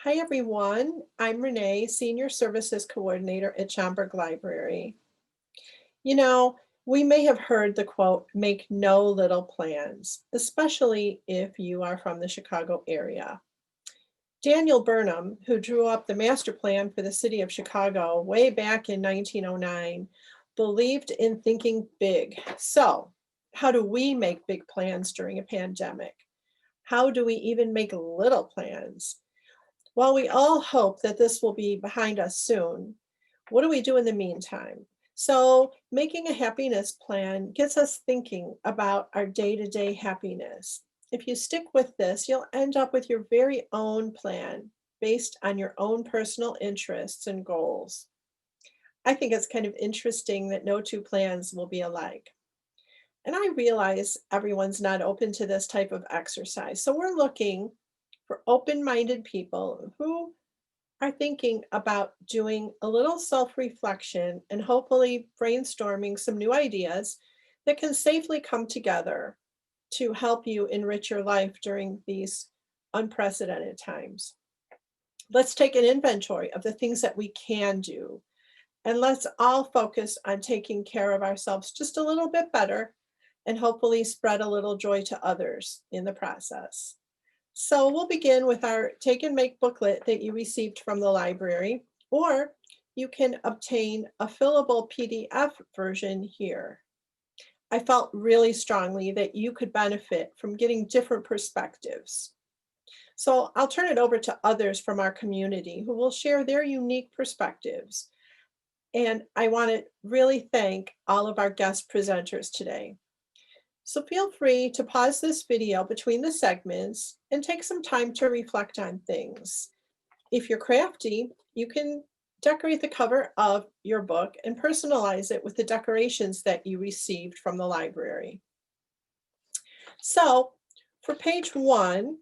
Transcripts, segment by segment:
Hi, everyone. I'm Renee, Senior Services Coordinator at Schaumburg Library. You know, we may have heard the quote, make no little plans, especially if you are from the Chicago area. Daniel Burnham, who drew up the master plan for the city of Chicago way back in 1909, believed in thinking big. So, how do we make big plans during a pandemic? How do we even make little plans? While we all hope that this will be behind us soon, what do we do in the meantime? So, making a happiness plan gets us thinking about our day to day happiness. If you stick with this, you'll end up with your very own plan based on your own personal interests and goals. I think it's kind of interesting that no two plans will be alike. And I realize everyone's not open to this type of exercise. So, we're looking for open minded people who are thinking about doing a little self reflection and hopefully brainstorming some new ideas that can safely come together to help you enrich your life during these unprecedented times. Let's take an inventory of the things that we can do, and let's all focus on taking care of ourselves just a little bit better and hopefully spread a little joy to others in the process. So we'll begin with our Take and Make booklet that you received from the library, or you can obtain a fillable PDF version here. I felt really strongly that you could benefit from getting different perspectives. So I'll turn it over to others from our community who will share their unique perspectives. And I want to really thank all of our guest presenters today. So feel free to pause this video between the segments and take some time to reflect on things. If you're crafty, you can decorate the cover of your book and personalize it with the decorations that you received from the library. So for page 1,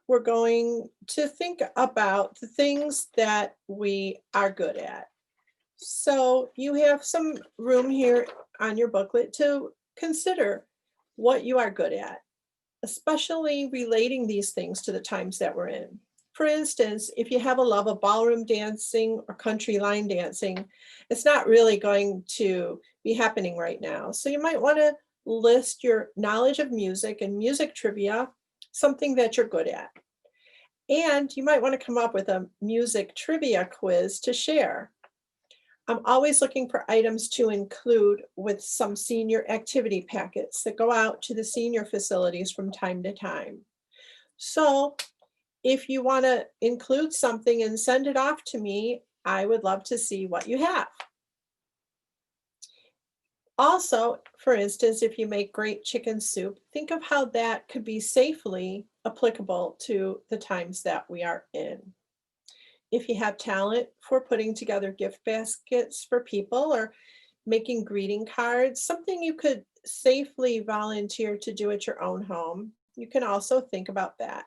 we're going to think about the things that we are good at. So you have some room here on your booklet to consider what you are good at, especially relating these things to the times that we're in. For instance, if you have a love of ballroom dancing or country line dancing, it's not really going to be happening right now. So you might want to list your knowledge of music and music trivia, something that you're good at. And you might want to come up with a music trivia quiz to share. I'm always looking for items to include with some senior activity packets that go out to the senior facilities from time to time. So if you want to include something and send it off to me, I would love to see what you have. Also, for instance, if you make great chicken soup, think of how that could be safely applicable to the times that we are in. If you have talent for putting together gift baskets for people or making greeting cards, something you could safely volunteer to do at your own home, you can also think about that.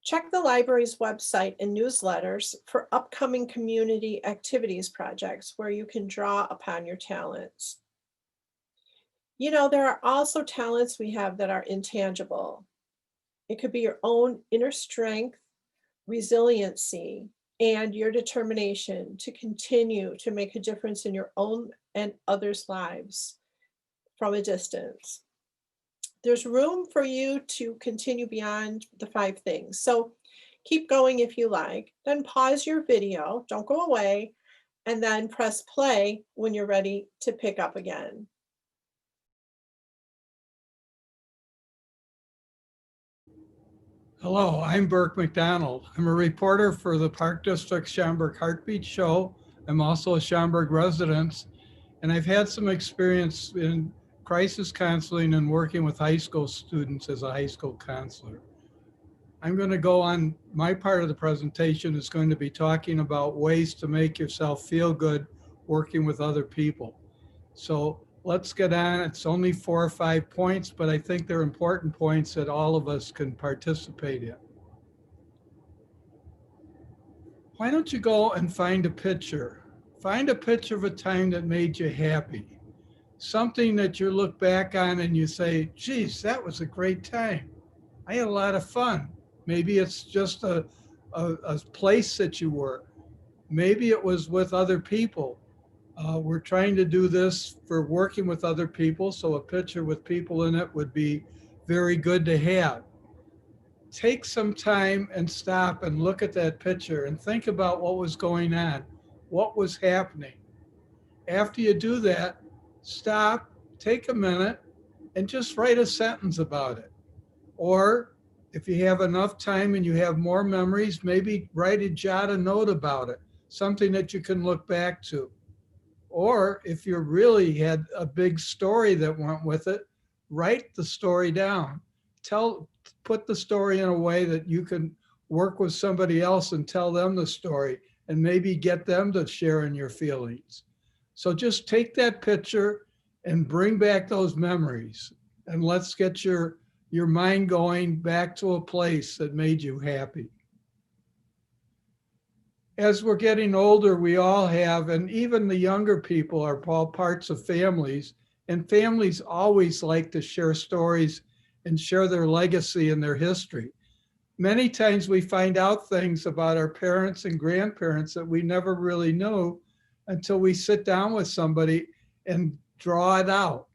Check the library's website and newsletters for upcoming community activities projects where you can draw upon your talents. You know, there are also talents we have that are intangible. It could be your own inner strength, resiliency, and your determination to continue to make a difference in your own and others' lives from a distance. There's room for you to continue beyond the 5 things. So keep going if you like, then pause your video, don't go away, and then press play when you're ready to pick up again. Hello, I'm Burke McDonald. I'm a reporter for the Park District Schaumburg Heartbeat Show. I'm also a Schaumburg resident, and I've had some experience in crisis counseling and working with high school students as a high school counselor. I'm going to go on, my part of the presentation is going to be talking about ways to make yourself feel good working with other people. So let's get on. It's only 4 or 5 points, but I think they're important points that all of us can participate in. Why don't you go and find a picture? Find a picture of a time that made you happy. Something that you look back on and you say, geez, that was a great time. I had a lot of fun. Maybe it's just a a place that you were. Maybe it was with other people. We're trying to do this for working with other people, so a picture with people in it would be very good to have. Take some time and stop and look at that picture and think about what was going on, what was happening. After you do that, stop, take a minute, and just write a sentence about it. Or if you have enough time and you have more memories, maybe jot a note about it, something that you can look back to. Or if you really had a big story that went with it, write the story down. Put the story in a way that you can work with somebody else and tell them the story and maybe get them to share in your feelings. So just take that picture and bring back those memories, and let's get your mind going back to a place that made you happy. As we're getting older, we all have, and even the younger people are all parts of families, and families always like to share stories and share their legacy and their history. Many times we find out things about our parents and grandparents that we never really knew until we sit down with somebody and draw it out.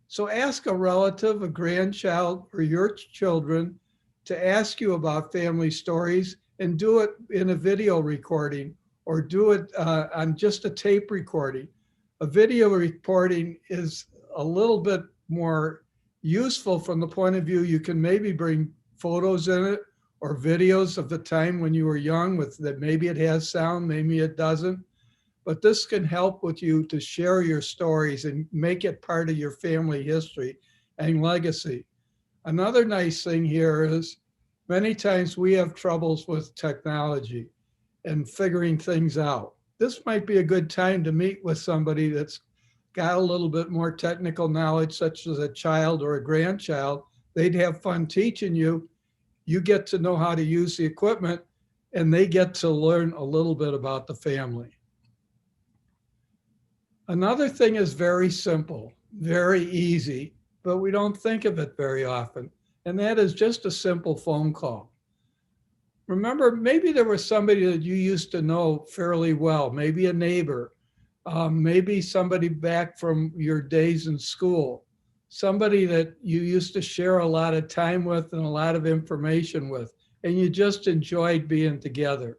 So ask a relative, a grandchild, or your children to ask you about family stories, and do it in a video recording, or do it on just a tape recording. A video recording is a little bit more useful from the point of view you can maybe bring photos in it or videos of the time when you were young with that. Maybe it has sound, maybe it doesn't. But this can help with you to share your stories and make it part of your family history and legacy. Another nice thing here is many times we have troubles with technology and figuring things out. This might be a good time to meet with somebody that's got a little bit more technical knowledge, such as a child or a grandchild. They'd have fun teaching you. You get to know how to use the equipment, and they get to learn a little bit about the family. Another thing is very simple, very easy, but we don't think of it very often, and that is just a simple phone call. Remember, maybe there was somebody that you used to know fairly well, maybe a neighbor, maybe somebody back from your days in school, somebody that you used to share a lot of time with and a lot of information with, and you just enjoyed being together.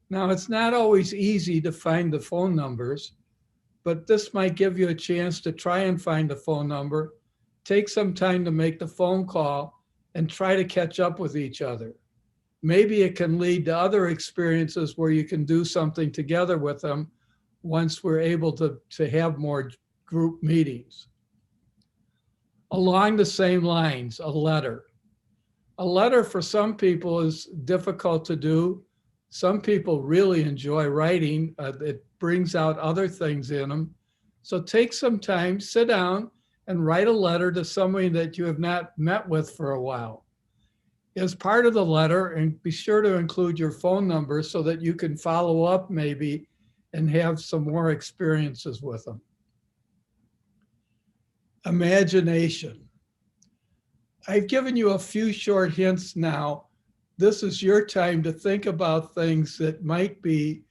Now, it's not always easy to find the phone numbers, but this might give you a chance to try and find the phone number, take some time to make the phone call, and try to catch up with each other. Maybe it can lead to other experiences where you can do something together with them once we're able to have more group meetings. Along the same lines, a letter. A letter for some people is difficult to do. Some people really enjoy writing. It brings out other things in them. So take some time, sit down, and write a letter to somebody that you have not met with for a while. As part of the letter, and be sure to include your phone number so that you can follow up maybe and have some more experiences with them. Imagination. I've given you a few short hints now. This is your time to think about things that might be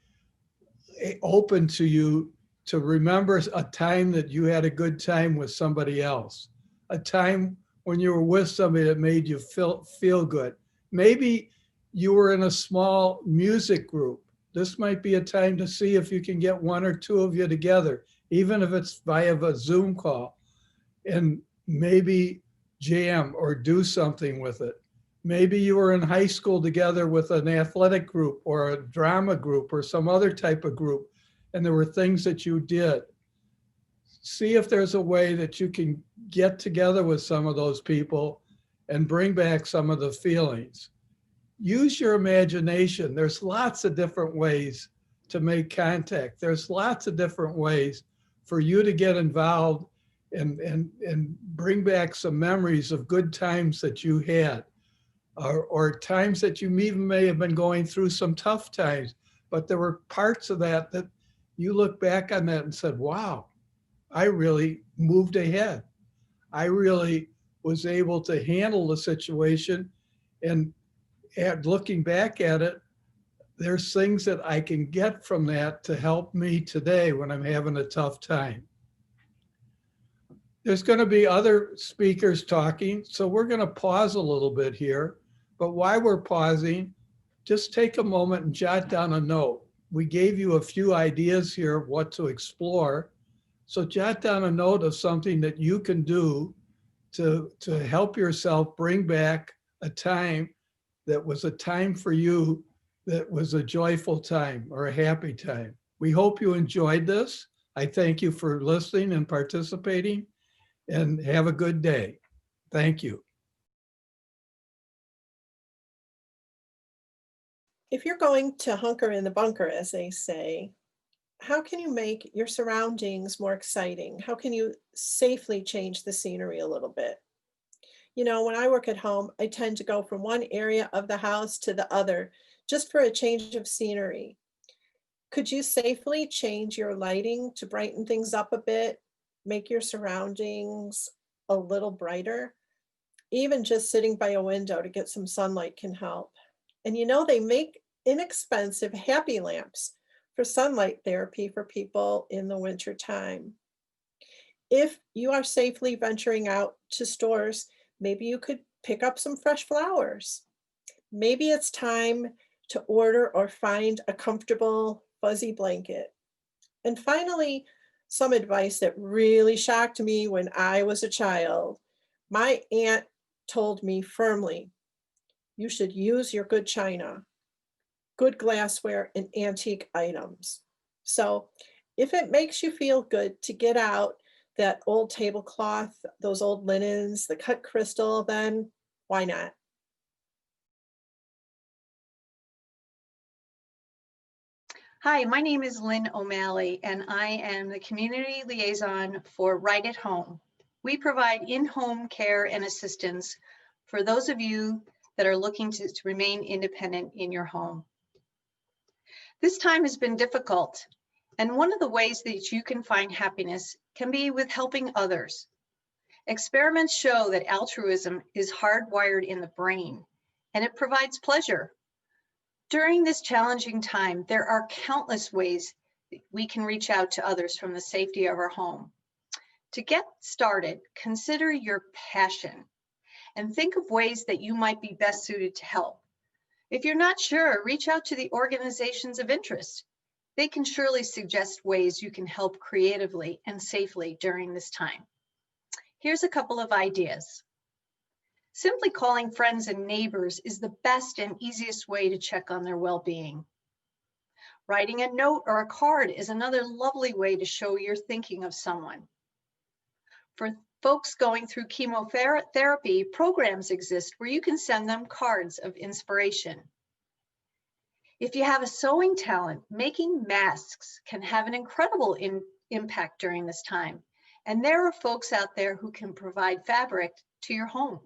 open to you to remember a time that you had a good time with somebody else, a time when you were with somebody that made you feel good. Maybe you were in a small music group. This might be a time to see if you can get one or two of you together, even if it's via a Zoom call, and maybe jam or do something with it. Maybe you were in high school together with an athletic group or a drama group or some other type of group, and there were things that you did. See if there's a way that you can get together with some of those people and bring back some of the feelings. Use your imagination. There's lots of different ways to make contact. There's lots of different ways for you to get involved and bring back some memories of good times that you had, or times that you even may have been going through some tough times, but there were parts of that you look back on that and said, wow, I really moved ahead. I really was able to handle the situation. And looking back at it, there's things that I can get from that to help me today when I'm having a tough time. There's going to be other speakers talking, so we're going to pause a little bit here. But while we're pausing, just take a moment and jot down a note. We gave you a few ideas here of what to explore. So jot down a note of something that you can do to help yourself bring back a time that was a time for you that was a joyful time or a happy time. We hope you enjoyed this. I thank you for listening and participating, and have a good day. Thank you. If you're going to hunker in the bunker, as they say, how can you make your surroundings more exciting? How can you safely change the scenery a little bit? You know, when I work at home, I tend to go from one area of the house to the other just for a change of scenery. Could you safely change your lighting to brighten things up a bit, make your surroundings a little brighter? Even just sitting by a window to get some sunlight can help. And you know, they make inexpensive happy lamps for sunlight therapy for people in the winter time. If you are safely venturing out to stores, maybe you could pick up some fresh flowers. Maybe it's time to order or find a comfortable, fuzzy blanket. And finally, some advice that really shocked me when I was a child. My aunt told me firmly, you should use your good china, good glassware, and antique items. So if it makes you feel good to get out that old tablecloth, those old linens, the cut crystal, then why not? Hi, my name is Lynne O'Malley, and I am the Community Liaison for Right at Home. We provide in-home care and assistance for those of you that are looking to remain independent in your home. This time has been difficult, and one of the ways that you can find happiness can be with helping others. Experiments show that altruism is hardwired in the brain, and it provides pleasure. During this challenging time, there are countless ways that we can reach out to others from the safety of our home. To get started, consider your passion and think of ways that you might be best suited to help. If you're not sure, reach out to the organizations of interest. They can surely suggest ways you can help creatively and safely during this time. Here's a couple of ideas. Simply calling friends and neighbors is the best and easiest way to check on their well-being. Writing a note or a card is another lovely way to show you're thinking of someone. For folks going through chemotherapy, programs exist where you can send them cards of inspiration. If you have a sewing talent, making masks can have an incredible impact during this time. And there are folks out there who can provide fabric to your home.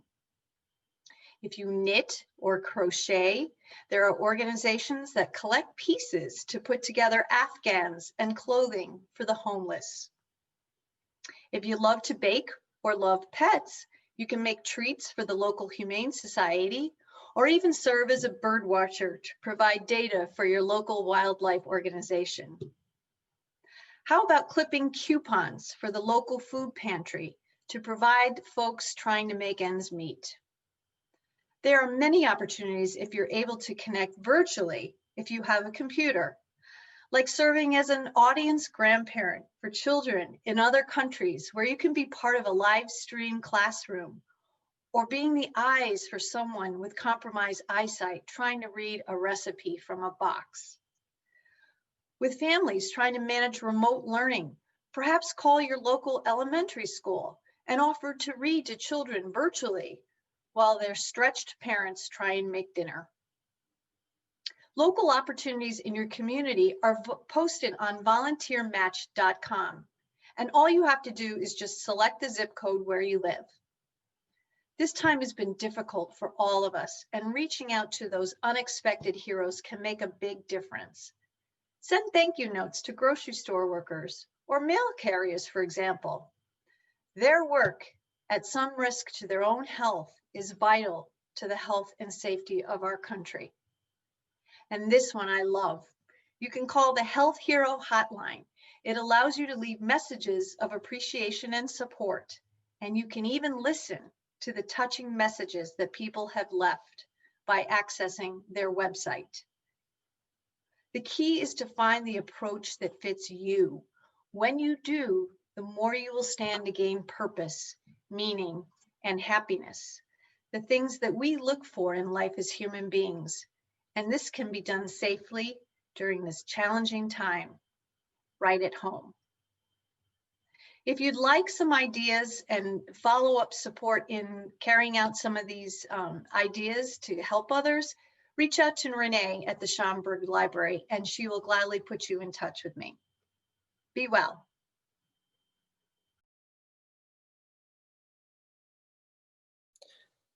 If you knit or crochet, there are organizations that collect pieces to put together afghans and clothing for the homeless. If you love to bake or love pets, you can make treats for the local Humane Society or even serve as a bird watcher to provide data for your local wildlife organization. How about clipping coupons for the local food pantry to provide folks trying to make ends meet? There are many opportunities if you're able to connect virtually if you have a computer, like serving as an audience grandparent for children in other countries where you can be part of a live stream classroom, or being the eyes for someone with compromised eyesight trying to read a recipe from a box. With families trying to manage remote learning, perhaps call your local elementary school and offer to read to children virtually while their stretched parents try and make dinner. Local opportunities in your community are posted on volunteermatch.com, and all you have to do is just select the zip code where you live. This time has been difficult for all of us, and reaching out to those unexpected heroes can make a big difference. Send thank you notes to grocery store workers or mail carriers, for example. Their work, at some risk to their own health, is vital to the health and safety of our country. And this one I love. You can call the Health Hero Hotline. It allows you to leave messages of appreciation and support. And you can even listen to the touching messages that people have left by accessing their website. The key is to find the approach that fits you. When you do, the more you will stand to gain purpose, meaning, and happiness, the things that we look for in life as human beings. And this can be done safely during this challenging time, right at home. If you'd like some ideas and follow-up support in carrying out some of these ideas to help others, reach out to Renee at the Schaumburg Library, and she will gladly put you in touch with me. Be well.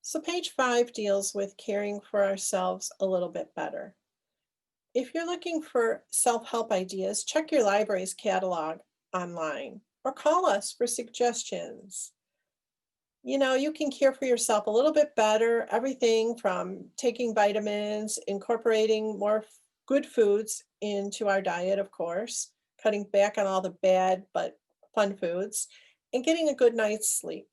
So page 5 deals with caring for ourselves a little bit better. If you're looking for self-help ideas, check your library's catalog online or call us for suggestions. You know, you can care for yourself a little bit better, everything from taking vitamins, incorporating more good foods into our diet, of course, cutting back on all the bad but fun foods, and getting a good night's sleep.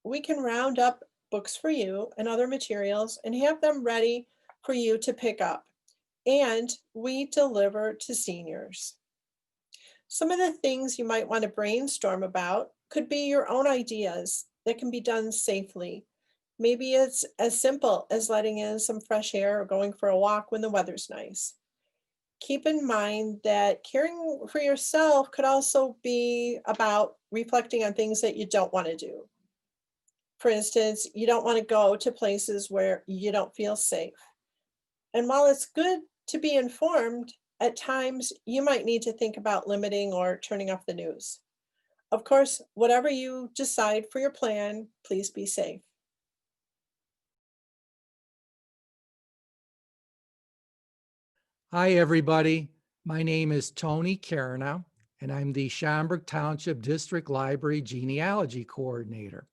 We can round up books for you and other materials and have them ready for you to pick up. And we deliver to seniors. Some of the things you might want to brainstorm about could be your own ideas that can be done safely. Maybe it's as simple as letting in some fresh air or going for a walk when the weather's nice. Keep in mind that caring for yourself could also be about reflecting on things that you don't want to do. For instance, you don't want to go to places where you don't feel safe. And while it's good to be informed, at times you might need to think about limiting or turning off the news. Of course, whatever you decide for your plan, please be safe. Hi, everybody. My name is Tony Kierna, and I'm the Schaumburg Township District Library Genealogy Coordinator.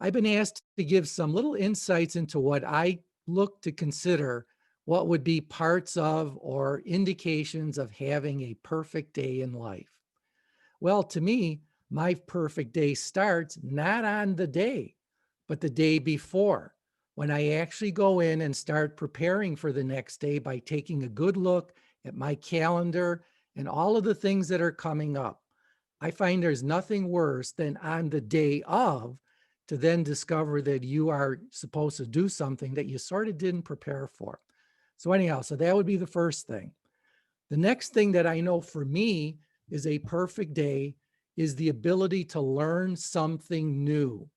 I've been asked to give some little insights into what I look to consider what would be parts of or indications of having a perfect day in life. Well, to me, my perfect day starts not on the day, but the day before, when I actually go in and start preparing for the next day by taking a good look at my calendar and all of the things that are coming up. I find there's nothing worse than on the day of to then discover that you are supposed to do something that you sort of didn't prepare for. So anyhow, so that would be the first thing. The next thing that I know for me is a perfect day is the ability to learn something new,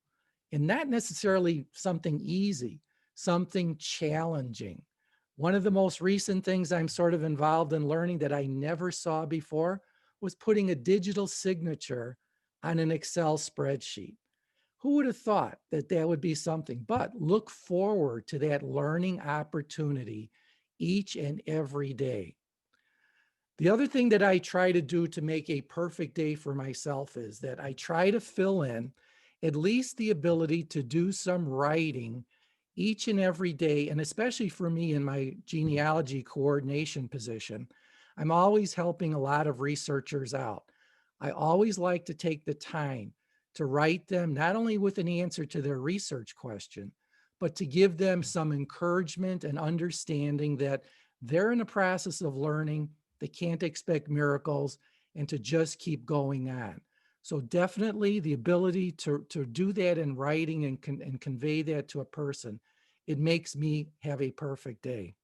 and not necessarily something easy, something challenging. One of the most recent things I'm sort of involved in learning that I never saw before was putting a digital signature on an Excel spreadsheet. Who would have thought that that would be something? But look forward to that learning opportunity each and every day. The other thing that I try to do to make a perfect day for myself is that I try to fill in at least the ability to do some writing each and every day. And especially for me in my genealogy coordination position, I'm always helping a lot of researchers out. I always like to take the time to write them not only with an answer to their research question, but to give them some encouragement and understanding that they're in the process of learning. They can't expect miracles, and to just keep going on. So definitely the ability to do that in writing and convey that to a person, it makes me have a perfect day.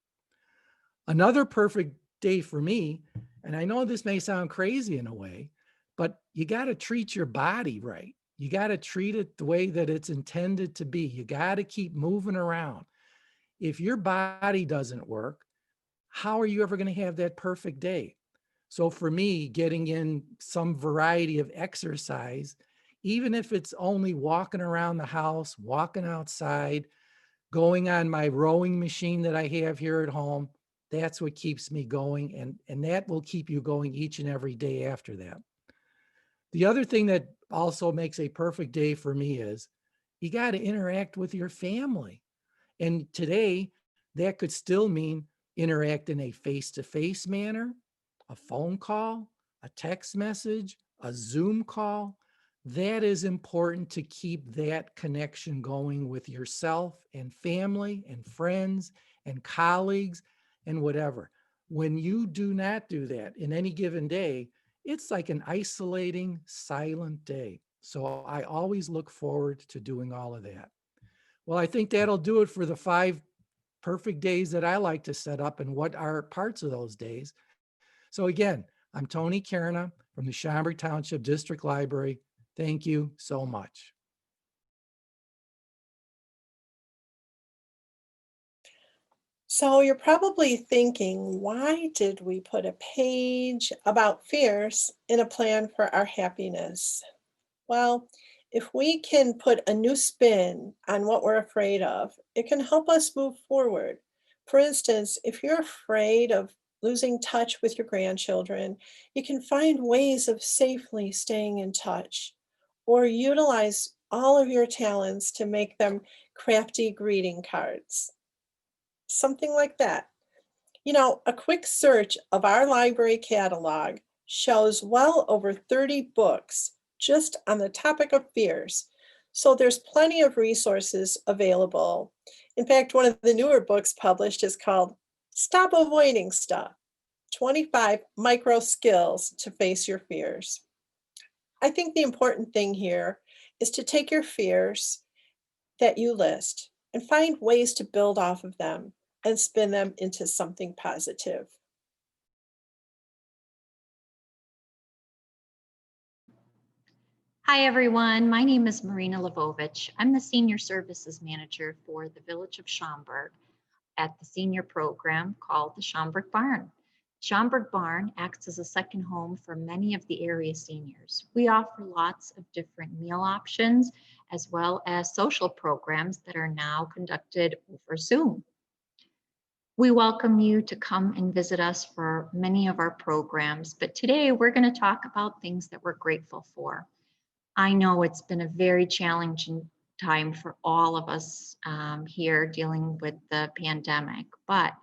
Another perfect day for me, and I know this may sound crazy in a way, but you got to treat your body right. You got to treat it the way that it's intended to be. You got to keep moving around. If your body doesn't work, how are you ever going to have that perfect day? So for me, getting in some variety of exercise, even if it's only walking around the house, walking outside, going on my rowing machine that I have here at home, that's what keeps me going. And that will keep you going each and every day after that. The other thing that also makes a perfect day for me is you got to interact with your family. And today, that could still mean interact in a face-to-face manner, a phone call, a text message, a Zoom call. That is important to keep that connection going with yourself and family and friends and colleagues and whatever. When you do not do that in any given day, it's like an isolating, silent day. So I always look forward to doing all of that. Well, I think that'll do it for the 5 perfect days that I like to set up and what are parts of those days. So again, I'm Tony Kierna from the Schaumburg Township District Library. Thank you so much. So you're probably thinking, why did we put a page about fears in a plan for our happiness? Well, if we can put a new spin on what we're afraid of, it can help us move forward. For instance, if you're afraid of losing touch with your grandchildren, you can find ways of safely staying in touch or utilize all of your talents to make them crafty greeting cards. Something like that. A quick search of our library catalog shows well over 30 books just on the topic of fears. So there's plenty of resources available. In fact, one of the newer books published is called Stop Avoiding Stuff: 25 Micro Skills to Face Your Fears. I think the important thing here is to take your fears that you list and find ways to build off of them and spin them into something positive. Hi, everyone. My name is Marina Lvovich. I'm the Senior Services Manager for the Village of Schaumburg at the senior program called the Schaumburg Barn. Schaumburg Barn acts as a second home for many of the area seniors. We offer lots of different meal options as well as social programs that are now conducted over Zoom. We welcome you to come and visit us for many of our programs, but today we're going to talk about things that we're grateful for. I know it's been a very challenging time for all of us here dealing with the pandemic, but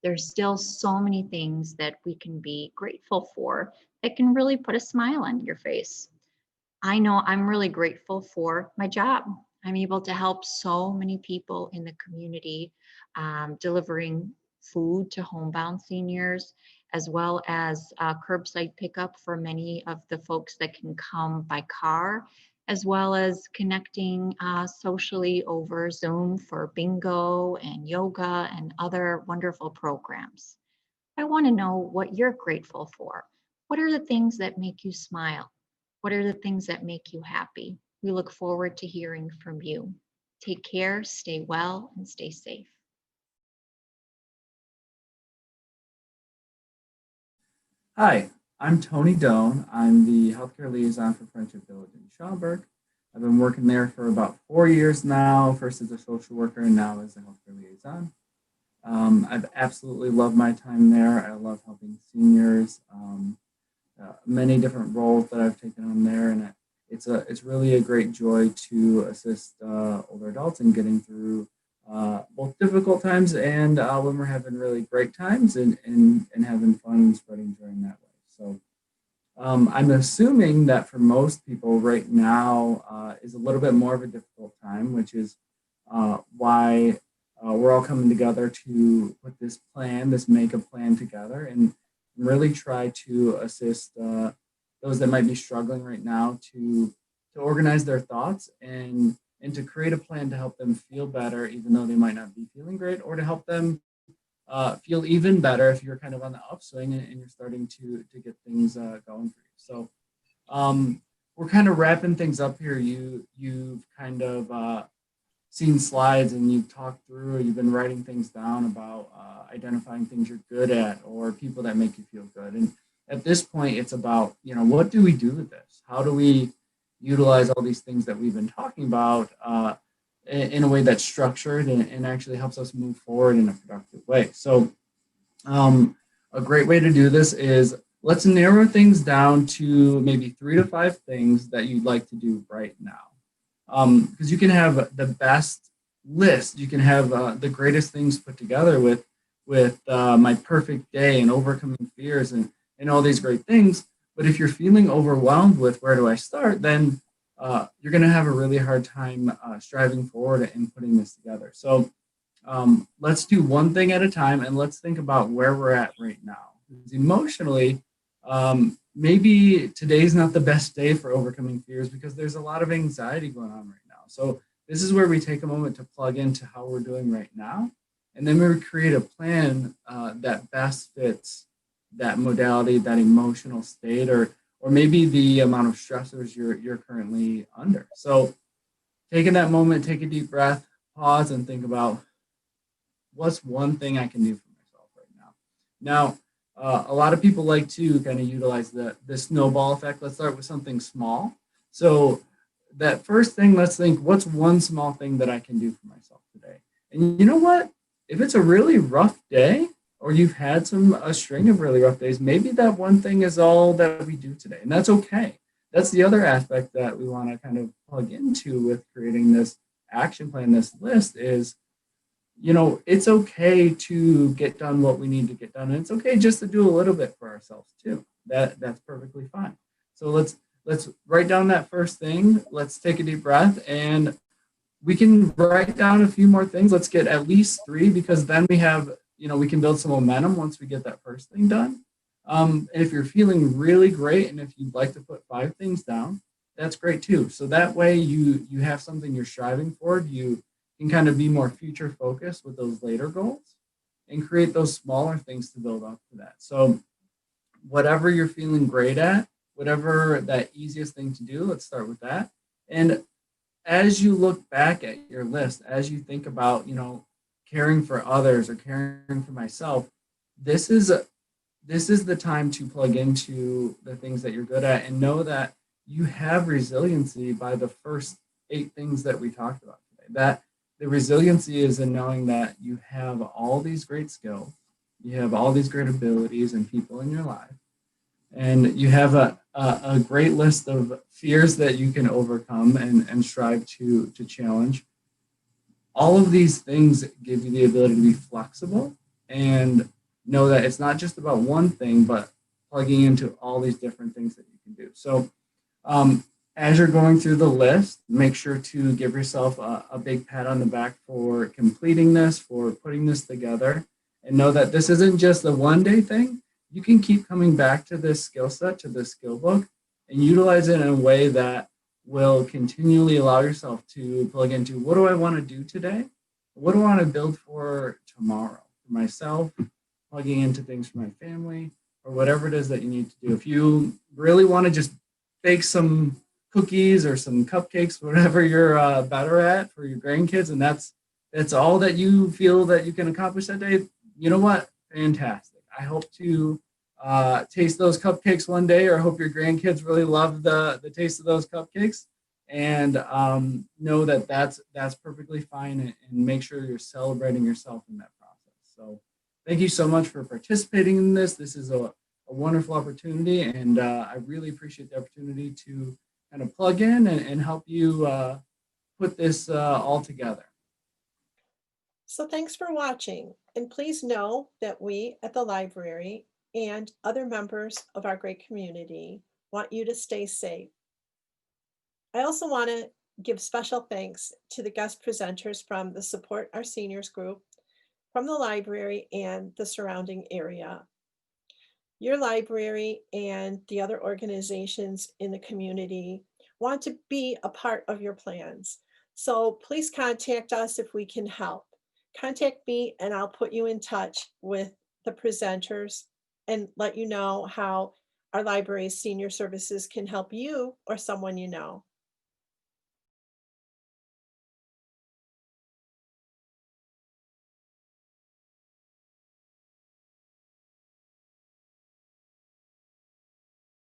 there's still so many things that we can be grateful for that can really put a smile on your face. I know I'm really grateful for my job. I'm able to help so many people in the community delivering food to homebound seniors, as well as curbside pickup for many of the folks that can come by car, as well as connecting socially over Zoom for bingo and yoga and other wonderful programs. I want to know what you're grateful for. What are the things that make you smile? What are the things that make you happy? We look forward to hearing from you. Take care, stay well, and stay safe. Hi, I'm Tony Doan. I'm the healthcare liaison for Friendship Village in Schaumburg. I've been working there for about 4 years now, first as a social worker and now as a healthcare liaison. I've absolutely loved my time there. I love helping seniors, many different roles that I've taken on there, and it's really a great joy to assist older adults in getting through both difficult times and when we're having really great times and having fun and spreading joy in that way. So I'm assuming that for most people right now is a little bit more of a difficult time, which is why we're all coming together to put this make a plan together and really try to assist those that might be struggling right now to organize their thoughts and to create a plan to help them feel better, even though they might not be feeling great, or to help them feel even better if you're kind of on the upswing and you're starting to get things going for you. So we're kind of wrapping things up here. You've kind of seen slides and you've talked through, you've been writing things down about identifying things you're good at or people that make you feel good. And at this point, it's about, what do we do with this? How do we utilize all these things that we've been talking about in a way that's structured and actually helps us move forward in a productive way? So a great way to do this is let's narrow things down to maybe 3 to 5 things that you'd like to do right now. Because you can have the best list, you can have the greatest things put together with with my perfect day and overcoming fears and all these great things. But if you're feeling overwhelmed with where do I start, then you're going to have a really hard time striving forward and putting this together. So let's do one thing at a time, and let's think about where we're at right now. Because emotionally, maybe today's not the best day for overcoming fears because there's a lot of anxiety going on right now. So this is where we take a moment to plug into how we're doing right now, and then we create a plan that best fits that modality, that emotional state, or maybe the amount of stressors you're currently under. So taking that moment, take a deep breath, pause, and think about what's one thing I can do for myself right now. Now, a lot of people like to kind of utilize the snowball effect. Let's start with something small. So that first thing, let's think, what's one small thing that I can do for myself today? And you know what? If it's a really rough day, or you've had a string of really rough days, maybe that one thing is all that we do today, and that's okay. That's the other aspect that we want to kind of plug into with creating this action plan, this list is, it's okay to get done what we need to get done. And it's okay just to do a little bit for ourselves too. That's perfectly fine. So let's write down that first thing. Let's take a deep breath, and we can write down a few more things. Let's get at least 3, because then we have, we can build some momentum once we get that first thing done. And if you're feeling really great, and if you'd like to put 5 things down, that's great too. So that way you have something you're striving for. You can kind of be more future focused with those later goals and create those smaller things to build up to that. So whatever you're feeling great at, whatever that easiest thing to do, let's start with that. And as you look back at your list, as you think about, caring for others or caring for myself, this is the time to plug into the things that you're good at and know that you have resiliency by the first 8 things that we talked about today. That the resiliency is in knowing that you have all these great skills, you have all these great abilities and people in your life, and you have a great list of fears that you can overcome and strive to challenge. All of these things give you the ability to be flexible and know that it's not just about one thing, but plugging into all these different things that you can do. So as you're going through the list, make sure to give yourself a big pat on the back for completing this, for putting this together, and know that this isn't just a one-day thing. You can keep coming back to this skill set, to this skill book, and utilize it in a way that will continually allow yourself to plug into, what do I want to do today? What do I want to build for tomorrow? For myself, plugging into things for my family, or whatever it is that you need to do. If you really want to just bake some cookies or some cupcakes, whatever you're better at for your grandkids, and that's all that you feel that you can accomplish that day, you know what? Fantastic. I hope to taste those cupcakes one day, or I hope your grandkids really love the taste of those cupcakes, and know that that's perfectly fine, and make sure you're celebrating yourself in that process. So thank you so much for participating in this. This is a wonderful opportunity, and I really appreciate the opportunity to kind of plug in and help you put this all together. So thanks for watching, and please know that we at the library and other members of our great community want you to stay safe. I also want to give special thanks to the guest presenters from the Support Our Seniors group, from the library and the surrounding area. Your library and the other organizations in the community want to be a part of your plans. So please contact us if we can help. Contact me and I'll put you in touch with the presenters and let you know how our library's senior services can help you or someone you know.